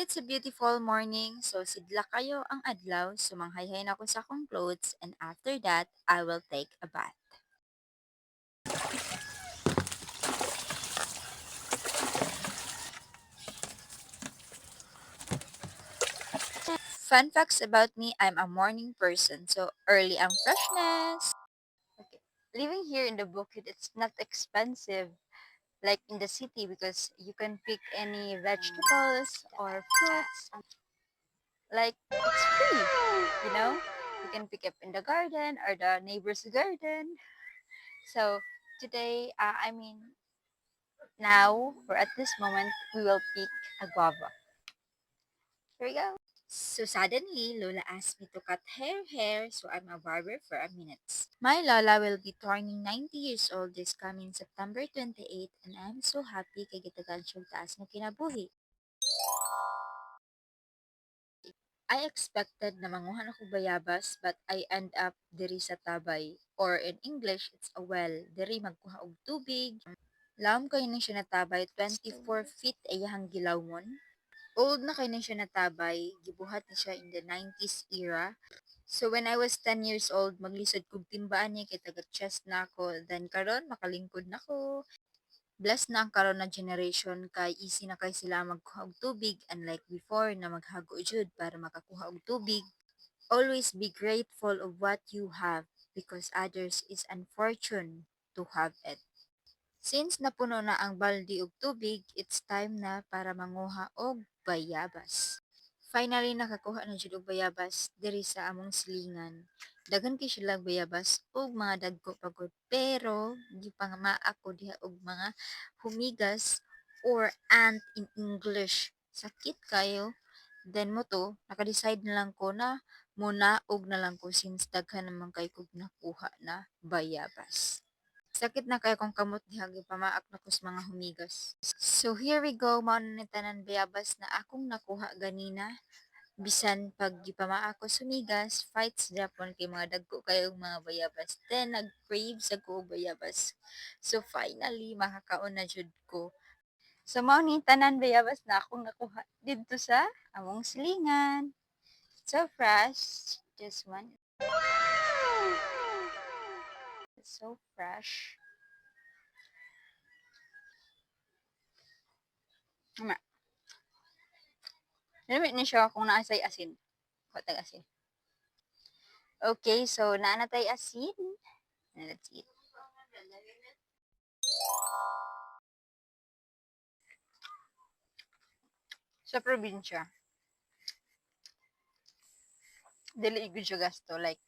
It's a beautiful morning, so sidla kayo ang adlaw, sumanghayhay na ako sa akong clothes, and after that, I will take a bath. Fun facts about me, I'm a morning person, so early ang freshness. Okay. Living here in the Bukid, it's not expensive like in the city because you can pick any vegetables or fruits. Like, it's free, you know? You can pick up in the garden or the neighbor's garden. So today, now or at this moment, we will pick a guava. Here we go. So suddenly, Lola asked me to cut her hair, so I'm a barber for a minute. My Lola will be turning 90 years old this coming September 28, and I'm so happy kay gitagal siyang taas na kinabuhi. I expected na manguhan ako bayabas, but I end up diri sa tabay. Or in English, it's a well. Diri magkuha og tubig. Laom kayo na siya natabay, 24 feet ayahang gilawmon. Old na kayo na siya natabay, gibuhat na siya in the 90s era. So when I was 10 years old, maglisod kog timbaan niya kay taga-chest na ako. Then karon makalingkod na ko. Blessed na ang karon na generation kay easy na kay sila magkuha og tubig unlike before na maghago jud para makakuha og tubig. Always be grateful of what you have because others is unfortunate to have it. Since napuno na ang balde og tubig, it's time na para manguha og bayabas. Finally nakakuha na jud og bayabas diri sa among silingan. Daghan kay sila bayabas ug mga dagko pagod pero gipangamaa ko diha og mga humigas or ant in English. Sakit kayo. Then mo to, naka-decide na lang ko na munaog na lang ko since daghan naman kay kog nakuha na bayabas. Sakit na kay kung kamot diha gipamaak na ko sa mga humigas. So here we go, mao na ni tanan bayabas na akong nakuha ganina. Bisan pag gipamaak ko sa humigas, fights Japon kay mga dagko kayo mga bayabas. Then nag-crave sa ko og bayabas. So finally makakaon na jud ko. So mao ni tanan bayabas na akong nakuha didto sa among silingan. So fresh, just one. It's so fresh. Ama, limit ni siya kung naasay asin. Kotag asin. Okay, so naanatay asin. Let's eat. Sa probinsya, dili igud siya gasto. Like,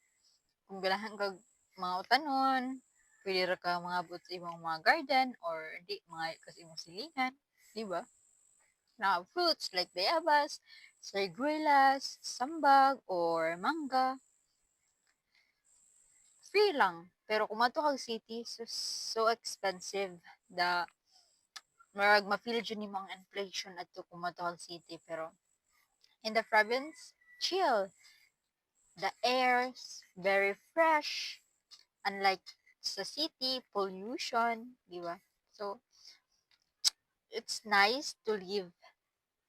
kung ganahan kag mga utanon, pwede ra ka mga sa imong mga garden or di mga kas imong silingan, di ba? Na fruits like bayabas, sariguelas, sambag, or mangga. Free lang. Pero kung mato kag city, so expensive. Marag ma-feel dyan nimo ang inflation at kung mato kag city. Pero in the province, chill. The air's very fresh. Unlike sa city, pollution, di ba? So, it's nice to live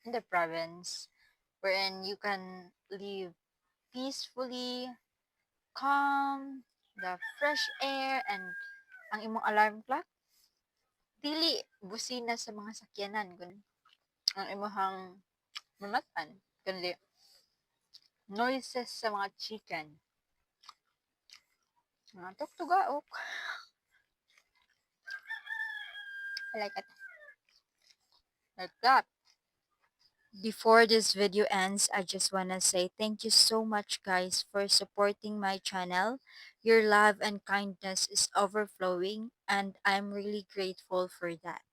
in the province wherein you can live peacefully, calm, the fresh air, and ang imong alarm clock, dili busina sa mga sakyanan, kun ang imong mamatan, kundi noises sa mga chicken. Mga tugtugaok. I like it. Like that. Before this video ends, I just wanna say thank you so much guys for supporting my channel. Your love and kindness is overflowing and I'm really grateful for that.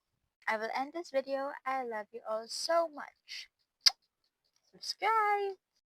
I will end this video. I love you all so much. Subscribe!